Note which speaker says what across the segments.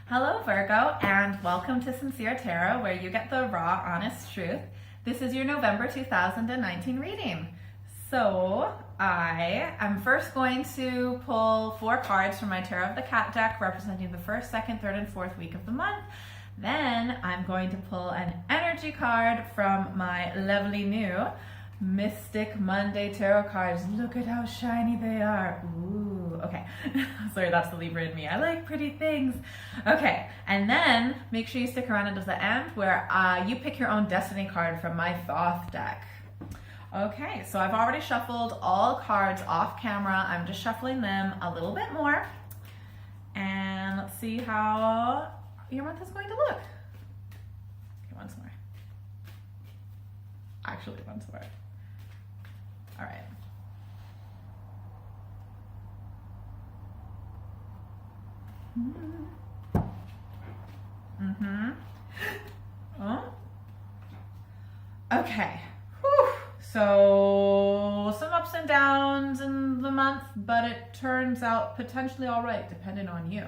Speaker 1: Hello Virgo, and welcome to Sincere Tarot, where you get the raw, honest truth. This is your November 2019 reading. So I am first going to pull 4 cards from my Tarot of the Cat deck representing the first, second, third, and fourth week of the month. Then I'm going to pull an energy card from my lovely new Mystic Monday tarot cards. Look at how shiny they are. Ooh, okay. Sorry, that's the Libra in me. I like pretty things. Okay, and then make sure you stick around until the end where you pick your own destiny card from my Thoth deck. Okay, so I've already shuffled all cards off camera. I'm just shuffling them a little bit more. And let's see how your month is going to look. Okay, once more. Actually, once more. All right. Oh. Okay. Whew. So some ups and downs in the month, but it turns out potentially all right, depending on you.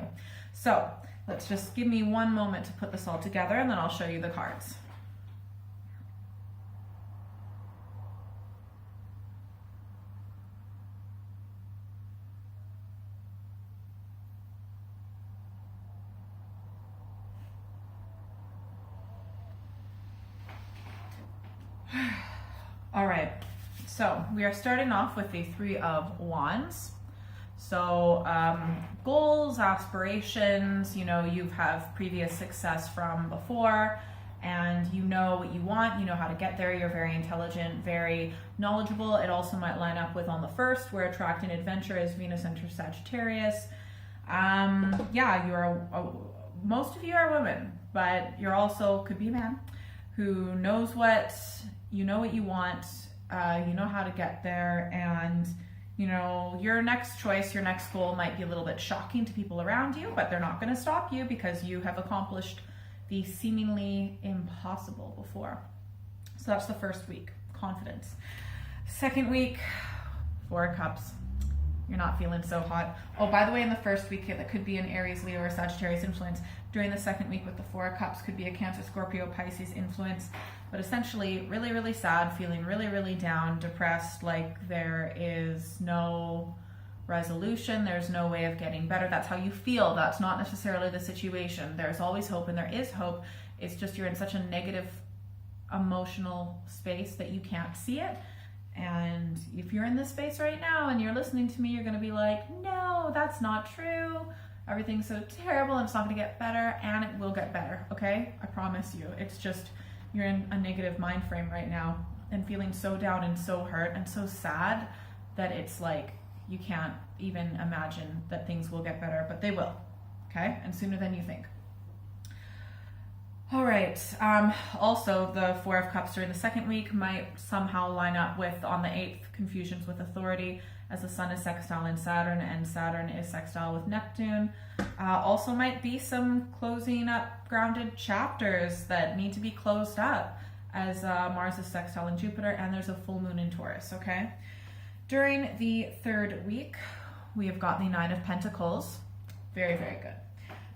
Speaker 1: So let's just give me one moment to put this all together, and then I'll show you the cards. All right, so we are starting off with the 3 of Wands. So goals, aspirations, you know, you have previous success from before, and you know what you want, you know how to get there. You're very intelligent, very knowledgeable. It also might line up with on the first, where attracting adventure is Venus enters Sagittarius. Yeah, most of you are women, but you're also could be a man who knows what you know what you want, you know how to get there, and you know your next choice, your next goal might be a little bit shocking to people around you, but they're not going to stop you because you have accomplished the seemingly impossible before. So that's the first week, confidence. Second week, 4 of Cups. You're not feeling so hot. Oh, by the way, in the first week, that could be an Aries, Leo, or Sagittarius influence. During the second week with the 4 of Cups, could be a Cancer, Scorpio, Pisces influence. But essentially, really, really sad, feeling really, really down, depressed, like there is no resolution, there's no way of getting better. That's how you feel. That's not necessarily the situation. There's always hope, and there is hope. It's just you're in such a negative emotional space that you can't see it. And if you're in this space right now and you're listening to me, you're going to be like, no, that's not true. Everything's so terrible and it's not going to get better, and it will get better, okay? I promise you. It's just you're in a negative mind frame right now and feeling so down and so hurt and so sad that it's like you can't even imagine that things will get better, but they will, okay? And sooner than you think. All right, also the 4 of Cups during the second week might somehow line up with, on the 8th, confusions with authority, as the Sun is sextile in Saturn and Saturn is sextile with Neptune. Also might be some closing up grounded chapters that need to be closed up, as Mars is sextile in Jupiter and there's a full moon in Taurus, okay? During the third week, we have got the 9 of Pentacles. Very, very good.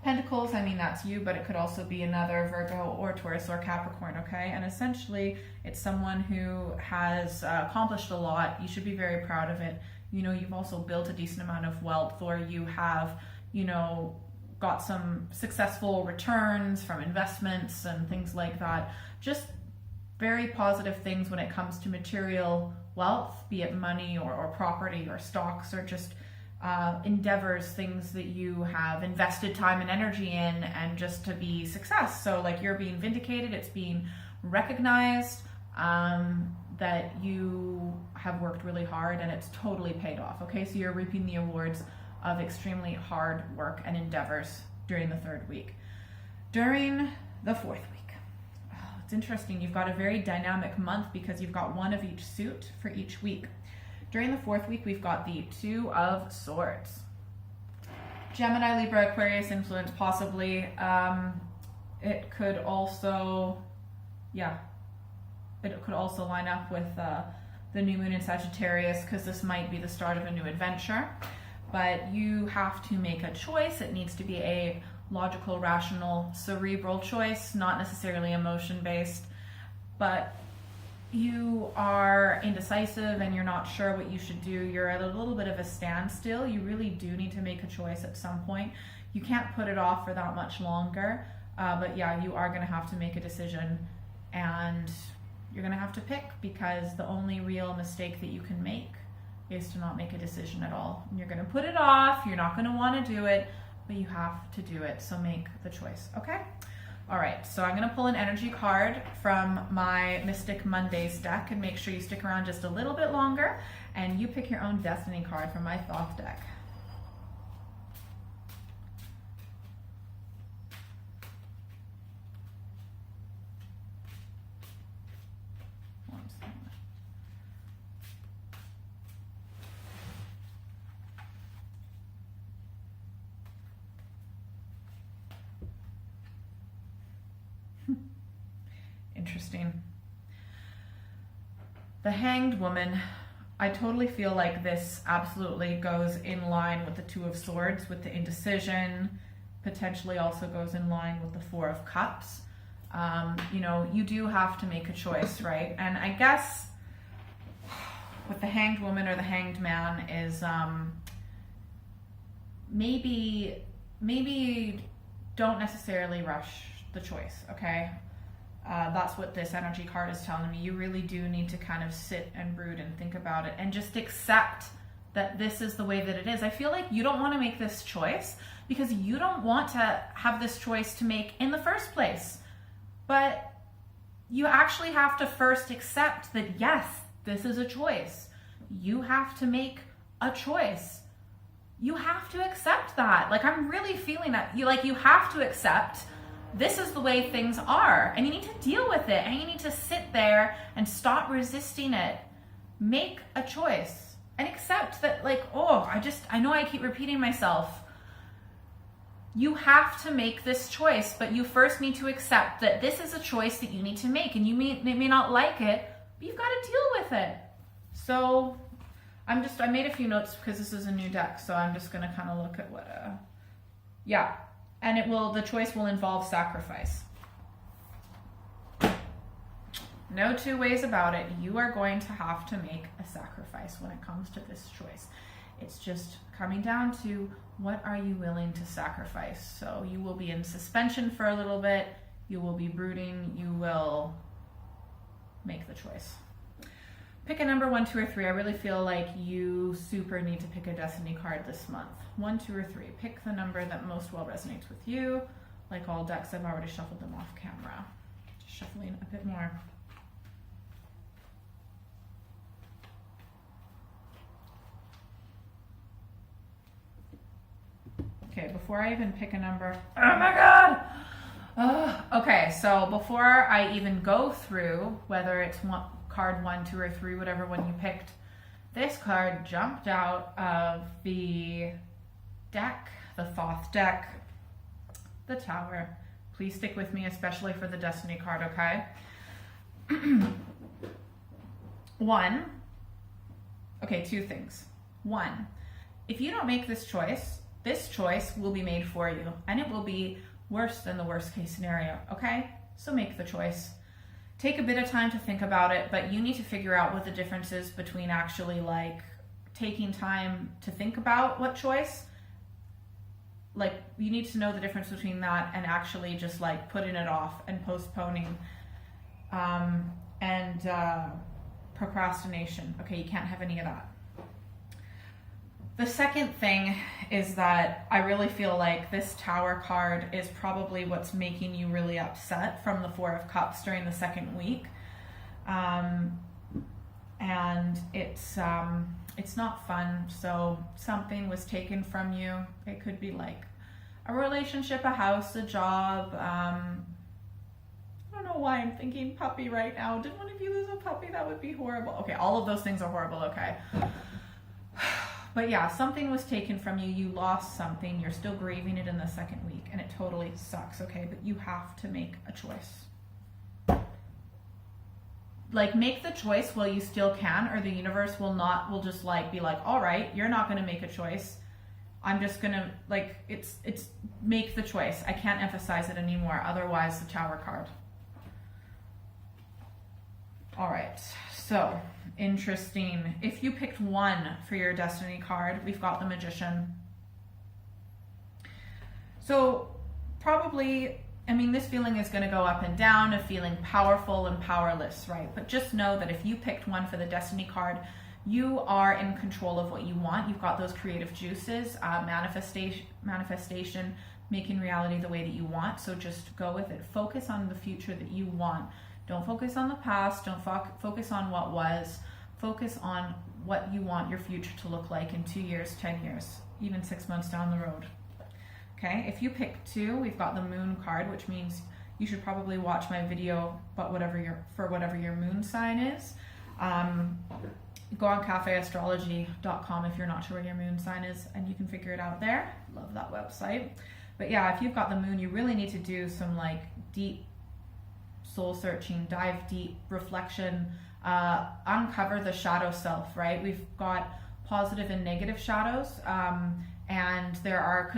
Speaker 1: Pentacles, I mean, that's you, but it could also be another Virgo or Taurus or Capricorn, okay? And essentially, it's someone who has accomplished a lot. You should be very proud of it. You know, you've also built a decent amount of wealth, or you have, you know, got some successful returns from investments and things like that. Just very positive things when it comes to material wealth, be it money or property or stocks, or just endeavors, things that you have invested time and energy in, and just to be success. So like you're being vindicated, it's being recognized that you have worked really hard and it's totally paid off, okay? So you're reaping the awards of extremely hard work and endeavors during the third week. During the fourth week, it's interesting, you've got a very dynamic month because you've got 1 of each suit for each week. During the fourth week, we've got the 2 of Swords. Gemini, Libra, Aquarius influence, possibly. It could also, it could also line up with the new moon in Sagittarius, because this might be the start of a new adventure. But you have to make a choice. It needs to be a logical, rational, cerebral choice, not necessarily emotion-based, but you are indecisive and you're not sure what you should do. You're at a little bit of a standstill. You really do need to make a choice at some point. You can't put it off for that much longer, but yeah, you are going to have to make a decision, and you're going to have to pick, because the only real mistake that you can make is to not make a decision at all. And you're going to put it off, you're not going to want to do it, but you have to do it. So make the choice, okay? All right, so I'm going to pull an energy card from my Mystic Mondays deck, and make sure you stick around just a little bit longer, and you pick your own destiny card from my Thoth deck. Interesting. The Hanged Woman. I totally feel like this absolutely goes in line with the Two of Swords, with the indecision, potentially also goes in line with the Four of Cups. You know, you do have to make a choice, right? And I guess with the Hanged Woman or the Hanged Man is maybe don't necessarily rush the choice, okay? That's what this energy card is telling me. You really do need to kind of sit and brood and think about it, and just accept that this is the way that it is. I feel like you don't want to make this choice because you don't want to have this choice to make in the first place. But you actually have to first accept that, yes, this is a choice. You have to make a choice. You have to accept that. Like, I'm really feeling that. You have to accept this is the way things are, and you need to deal with it, and you need to sit there and stop resisting it. Make a choice and accept that, like, I know I keep repeating myself. You have to make this choice, but you first need to accept that this is a choice that you need to make, and you may not like it, but you've got to deal with it. So I made a few notes because this is a new deck, so I'm just going to kind of look at what, and the choice will involve sacrifice. No two ways about it. You are going to have to make a sacrifice when it comes to this choice. It's just coming down to, what are you willing to sacrifice? So you will be in suspension for a little bit. You will be brooding. You will make the choice. Pick a number, 1, 2, or 3. I really feel like you super need to pick a destiny card this month. 1, 2, or 3. Pick the number that most well resonates with you. Like all decks, I've already shuffled them off camera. Just shuffling a bit more. Okay, before I even pick a number, oh my God! Okay, so before I even go through whether it's card 1, 2, or 3, whatever one you picked, this card jumped out of the deck, the Thoth deck, the Tower. Please stick with me, especially for the Destiny card, okay? 2 things. 1, if you don't make this choice will be made for you, and it will be worse than the worst case scenario, okay? So make the choice. Take a bit of time to think about it, but you need to figure out what the difference is between actually like taking time to think about what choice. Like, you need to know the difference between that and actually just like putting it off and postponing and procrastination. Okay, you can't have any of that. The second thing is that I really feel like this Tower card is probably what's making you really upset from the Four of Cups during the second week. And it's not fun. So something was taken from you. It could be like a relationship, a house, a job. I don't know why I'm thinking puppy right now. Did one of you lose a puppy? That would be horrible. Okay, all of those things are horrible, okay. But yeah, something was taken from you. You lost something. You're still grieving it in the second week, and it totally sucks, okay? But you have to make a choice. Like, make the choice while you still can, or the universe will just like be like, all right, you're not going to make a choice. I'm just gonna, like, it's make the choice. I can't emphasize it anymore. Otherwise, the Tower card. All right, so interesting. If you picked 1 for your Destiny card, we've got the Magician. So probably, I mean, this feeling is going to go up and down, of feeling powerful and powerless, right? But just know that if you picked 1 for the Destiny card, you are in control of what you want. You've got those creative juices, manifestation, making reality the way that you want. So just go with it. Focus on the future that you want. Don't focus on the past. Don't focus on what was. Focus on what you want your future to look like in 2 years, 10 years, even 6 months down the road. Okay, if you pick 2, we've got the Moon card, which means you should probably watch my video about whatever your moon sign is. Go on cafeastrology.com if you're not sure what your moon sign is, and you can figure it out there. Love that website. But yeah, if you've got the moon, you really need to do some like deep soul searching, dive deep, reflection, uncover the shadow self, right? We've got positive and negative shadows, and there are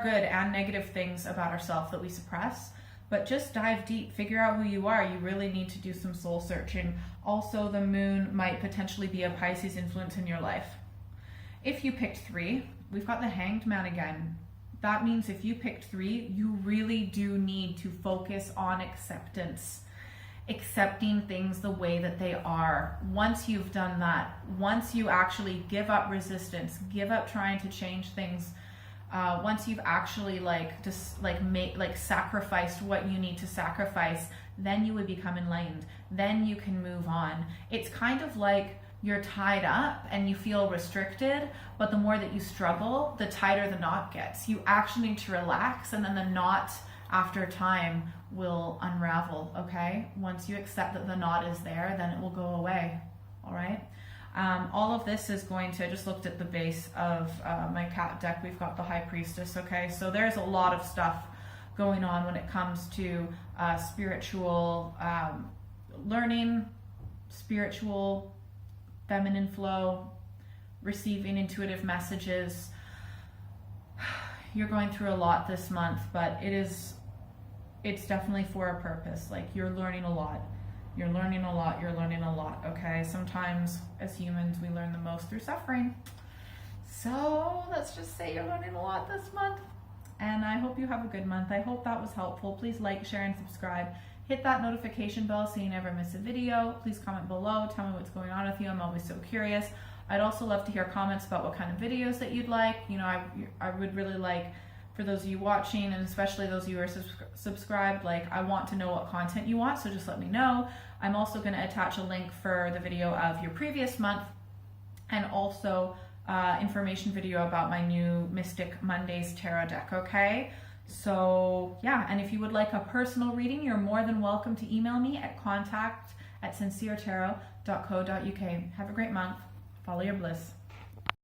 Speaker 1: good and negative things about ourselves that we suppress. But just dive deep, figure out who you are. You really need to do some soul searching. Also, the moon might potentially be a Pisces influence in your life. If you picked 3, we've got the Hanged Man again. That means if you picked 3, you really do need to focus on acceptance. Accepting things the way that they are. Once you've done that, once you actually give up resistance, give up trying to change things, once you've actually sacrificed what you need to sacrifice, then you would become enlightened. Then you can move on. It's kind of like you're tied up and you feel restricted, but the more that you struggle, the tighter the knot gets. You actually need to relax, and then the knot after time will unravel, okay? Once you accept that the knot is there, then it will go away, all right? All of this is going to, I just looked at the base of my cat deck, we've got the High Priestess, okay? So there's a lot of stuff going on when it comes to spiritual learning, spiritual feminine flow, receiving intuitive messages. You're going through a lot this month, but it's definitely for a purpose. Like, you're learning a lot. You're learning a lot, okay? Sometimes as humans, we learn the most through suffering. So let's just say you're learning a lot this month. And I hope you have a good month. I hope that was helpful. Please like, share, and subscribe. Hit that notification bell so you never miss a video. Please comment below. Tell me what's going on with you. I'm always so curious. I'd also love to hear comments about what kind of videos that you'd like. You know, I would really like, for those of you watching, and especially those of you who are subscribed, like, I want to know what content you want, so just let me know. I'm also going to attach a link for the video of your previous month, and also information video about my new Mystic Mondays tarot deck, okay? So yeah, and if you would like a personal reading, you're more than welcome to email me at contact@sinceretarot.co.uk. Have a great month. Follow your bliss.